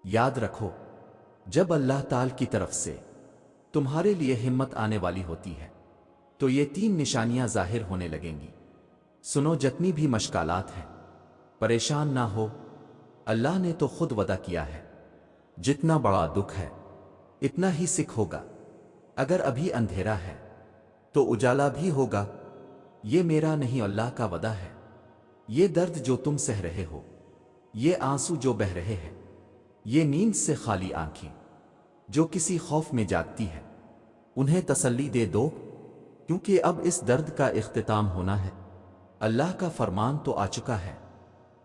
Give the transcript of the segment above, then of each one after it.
याद रखो, जब अल्लाह ताल की तरफ से तुम्हारे लिए हिम्मत आने वाली होती है तो ये 3 निशानियां जाहिर होने लगेंगी। सुनो, जितनी भी मश्कालात हैं, परेशान ना हो, अल्लाह ने तो खुद वदा किया है, जितना बड़ा दुख है इतना ही सिख होगा। अगर अभी अंधेरा है तो उजाला भी होगा। ये मेरा नहीं, अल्लाह का वदा है। ये दर्द जो तुम सह रहे हो, ये आंसू जो बह रहे हैं, ये नींद से खाली आंखें जो किसी खौफ में जागती है, उन्हें तसल्ली दे दो, क्योंकि अब इस दर्द का इख्तिताम होना है। अल्लाह का फरमान तो आ चुका है,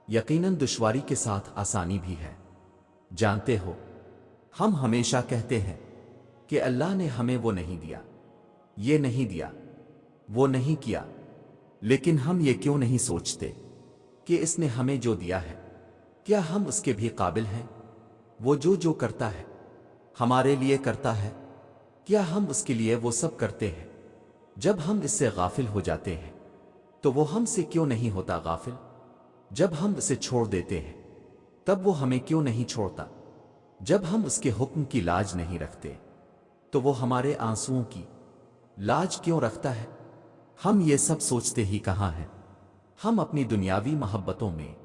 यकीनन दुश्वारी के साथ आसानी भी है। जानते हो, हम हमेशा कहते हैं कि अल्लाह ने हमें वो नहीं दिया, ये नहीं दिया, वो नहीं किया, लेकिन हम ये क्यों नहीं सोचते कि इसने हमें जो दिया है, क्या हम उसके भी काबिल हैं? वो जो करता है हमारे लिए करता है, क्या हम उसके लिए वो सब करते हैं? जब हम इससे गाफिल हो जाते हैं तो वो हमसे क्यों नहीं होता गाफिल? जब हम इसे छोड़ देते हैं तब वो हमें क्यों नहीं छोड़ता? जब हम उसके हुक्म की लाज नहीं रखते तो वो हमारे आंसुओं की लाज क्यों रखता है? हम ये सब सोचते ही कहाँ हैं? हम अपनी दुनियावी मोहब्बतों में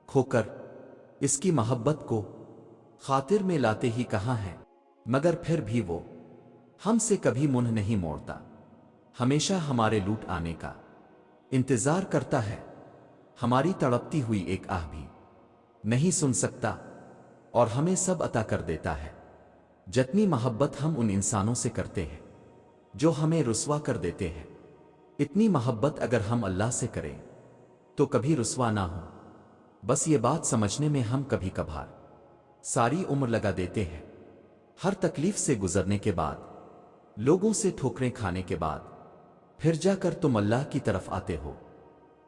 खोकर इसकी मोहब्बत को खातिर में लाते ही कहाँ हैं? मगर फिर भी वो हमसे कभी मुंह नहीं मोड़ता, हमेशा हमारे लूट आने का इंतजार करता है। हमारी तड़पती हुई एक आह भी नहीं सुन सकता और हमें सब अता कर देता है। जितनी मोहब्बत हम उन इंसानों से करते हैं जो हमें रुस्वा कर देते हैं, इतनी मोहब्बत अगर हम अल्लाह से करें तो कभी रुस्वा ना हो। बस ये बात समझने में हम कभी कभार सारी उम्र लगा देते हैं। हर तकलीफ से गुजरने के बाद, लोगों से ठोकरें खाने के बाद, फिर जाकर तुम अल्लाह की तरफ आते हो।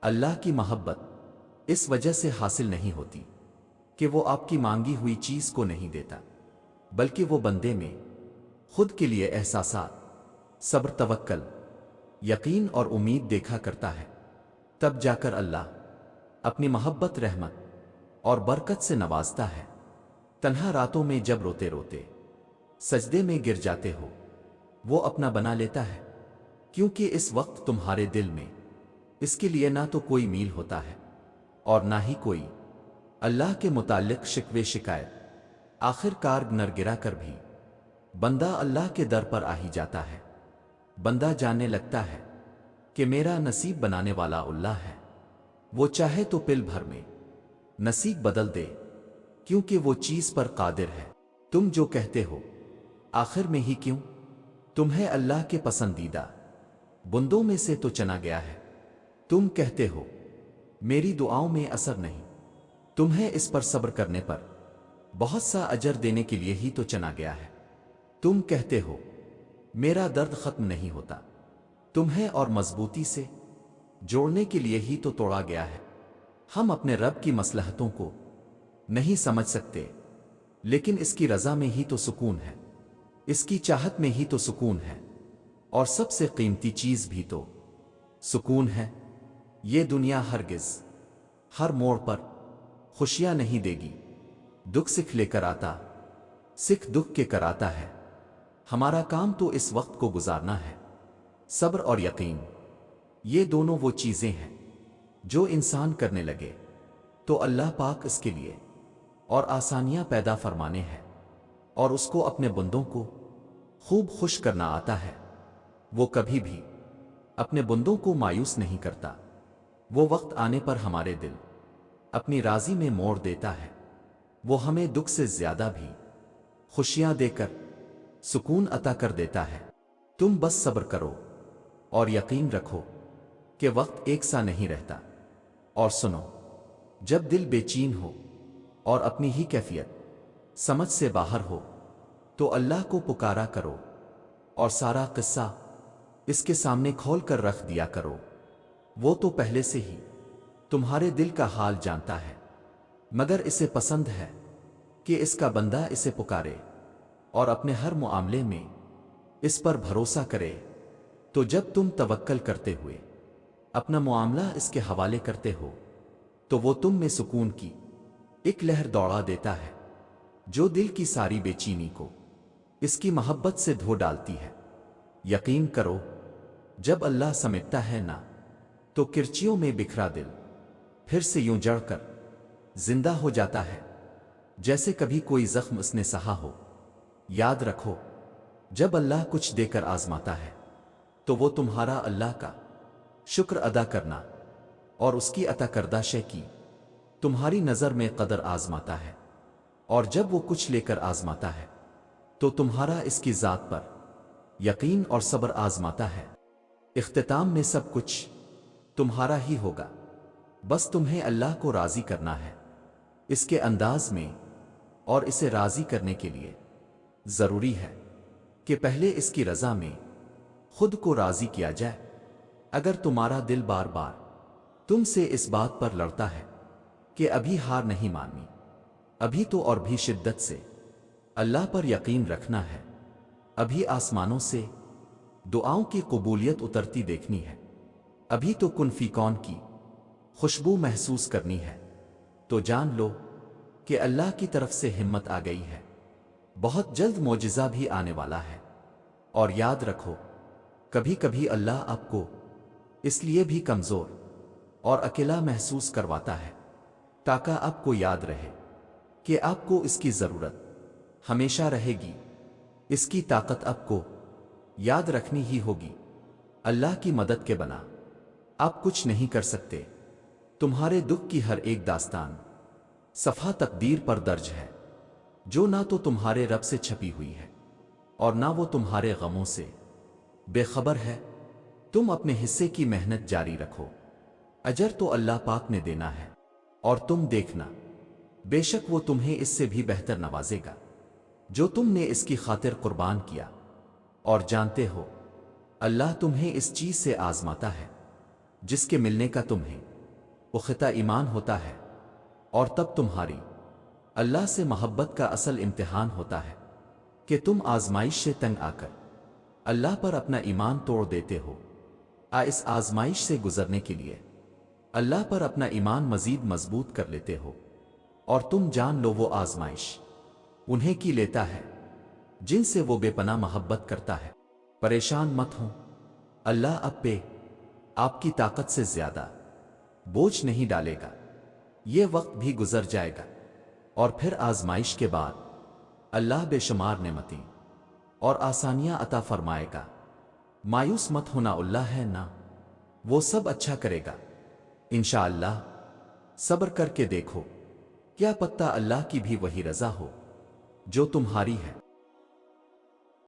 अल्लाह की मोहब्बत इस वजह से हासिल नहीं होती कि वो आपकी मांगी हुई चीज को नहीं देता, बल्कि वो बंदे में खुद के लिए एहसासात, सब्र, तवक्कल, यकीन और उम्मीद देखा करता है। तब जाकर अल्लाह अपनी मोहब्बत, रहमत और बरकत से नवाजता है। तन्हा रातों में जब रोते रोते सजदे में गिर जाते हो, वो अपना बना लेता है, क्योंकि इस वक्त तुम्हारे दिल में इसके लिए ना तो कोई मील होता है और ना ही कोई अल्लाह के मुताल्लिक शिकवे शिकायत। आखिरकार नरगिरा कर भी बंदा अल्लाह के दर पर आ ही जाता है। बंदा जानने लगता है कि मेरा नसीब बनाने वाला अल्लाह है। वो चाहे तो पिल भर में नसीब बदल दे, क्योंकि वो चीज पर कादिर है। तुम जो कहते हो आखिर में ही क्यों, तुम्हें अल्लाह के पसंदीदा बुंदों में से तो चना गया है। तुम कहते हो मेरी दुआओं में असर नहीं, तुम्हें इस पर सब्र करने पर बहुत सा अजर देने के लिए ही तो चना गया है। तुम कहते हो मेरा दर्द खत्म नहीं होता, तुम्हें और मजबूती से जोड़ने के लिए ही तो तोड़ा गया है। हम अपने रब की मसलहतों को नहीं समझ सकते, लेकिन इसकी रजा में ही तो सुकून है, इसकी चाहत में ही तो सुकून है, और सबसे कीमती चीज भी तो सुकून है। ये दुनिया हरगिज हर मोड़ पर खुशियां नहीं देगी। दुख सिख लेकर आता, सिख दुख के कराता है। हमारा काम तो इस वक्त को गुजारना है। सब्र और यकीन, ये दोनों वो चीजें हैं जो इंसान करने लगे तो अल्लाह पाक इसके लिए और आसानियां पैदा फरमाने हैं, और उसको अपने बंदों को खूब खुश करना आता है। वो कभी भी अपने बंदों को मायूस नहीं करता। वो वक्त आने पर हमारे दिल अपनी राजी में मोड़ देता है। वो हमें दुख से ज्यादा भी खुशियां देकर सुकून अता कर देता है। तुम बस सब्र करो और यकीन रखो कि वक्त एक सा नहीं रहता। और सुनो, जब दिल बेचैन हो और अपनी ही कैफियत समझ से बाहर हो तो अल्लाह को पुकारा करो और सारा किस्सा इसके सामने खोल कर रख दिया करो। वो तो पहले से ही तुम्हारे दिल का हाल जानता है, मगर इसे पसंद है कि इसका बंदा इसे पुकारे और अपने हर मुआमले में इस पर भरोसा करे। तो जब तुम तवक्कल करते हुए अपना मुआमला इसके हवाले करते हो तो वो तुम में सुकून की एक लहर दौड़ा देता है। جو دل کی ساری بے چینی کو اس کی محبت سے دھو ڈالتی ہے۔ یقین کرو جب اللہ سمیٹتا ہے نا تو کرچیوں میں بکھرا دل پھر سے یوں جڑ کر زندہ ہو جاتا ہے جیسے کبھی کوئی زخم اس نے سہا ہو۔ یاد رکھو جب اللہ کچھ دے کر آزماتا ہے تو وہ تمہارا اللہ کا شکر ادا کرنا اور اس کی عطا کردہ شے کی تمہاری نظر میں قدر آزماتا ہے، اور جب وہ کچھ لے کر آزماتا ہے تو تمہارا اس کی ذات پر یقین اور صبر آزماتا ہے۔ اختتام میں سب کچھ تمہارا ہی ہوگا، بس تمہیں اللہ کو راضی کرنا ہے اس کے انداز میں، اور اسے راضی کرنے کے لیے ضروری ہے کہ پہلے اس کی رضا میں خود کو راضی کیا جائے۔ اگر تمہارا دل بار بار تم سے اس بات پر لڑتا ہے کہ ابھی ہار نہیں ماننی، ابھی تو اور بھی شدت سے اللہ پر یقین رکھنا ہے، ابھی آسمانوں سے دعاؤں کی قبولیت اترتی دیکھنی ہے، ابھی تو کن فی کون کی خوشبو محسوس کرنی ہے، تو جان لو کہ اللہ کی طرف سے ہمت آ گئی ہے، بہت جلد معجزہ بھی آنے والا ہے۔ اور یاد رکھو کبھی کبھی اللہ آپ کو اس لیے بھی کمزور اور اکیلا محسوس کرواتا ہے تاکہ آپ کو یاد رہے کہ آپ کو اس کی ضرورت ہمیشہ رہے گی، اس کی طاقت آپ کو یاد رکھنی ہی ہوگی۔ اللہ کی مدد کے بنا آپ کچھ نہیں کر سکتے۔ تمہارے دکھ کی ہر ایک داستان صفحہ تقدیر پر درج ہے، جو نہ تو تمہارے رب سے چھپی ہوئی ہے اور نہ وہ تمہارے غموں سے بے خبر ہے۔ تم اپنے حصے کی محنت جاری رکھو، اجر تو اللہ پاک نے دینا ہے، اور تم دیکھنا بے شک وہ تمہیں اس سے بھی بہتر نوازے گا جو تم نے اس کی خاطر قربان کیا۔ اور جانتے ہو اللہ تمہیں اس چیز سے آزماتا ہے جس کے ملنے کا تمہیں پختہ ایمان ہوتا ہے، اور تب تمہاری اللہ سے محبت کا اصل امتحان ہوتا ہے کہ تم آزمائش سے تنگ آ کر اللہ پر اپنا ایمان توڑ دیتے ہو۔ اس آزمائش سے گزرنے کے لیے اللہ پر اپنا ایمان مزید مضبوط کر لیتے ہو، اور تم جان لو وہ آزمائش انہیں کی لیتا ہے جن سے وہ بے پناہ محبت کرتا ہے۔ پریشان مت ہو، اللہ اب پہ آپ کی طاقت سے زیادہ بوجھ نہیں ڈالے گا، یہ وقت بھی گزر جائے گا، اور پھر آزمائش کے بعد اللہ بے شمار نعمتیں اور آسانیاں عطا فرمائے گا۔ مایوس مت ہونا، اللہ ہے نا وہ سب اچھا کرے گا انشاءاللہ۔ صبر کر کے دیکھو، کیا پتہ اللہ کی بھی وہی رضا ہو جو تمہاری ہے۔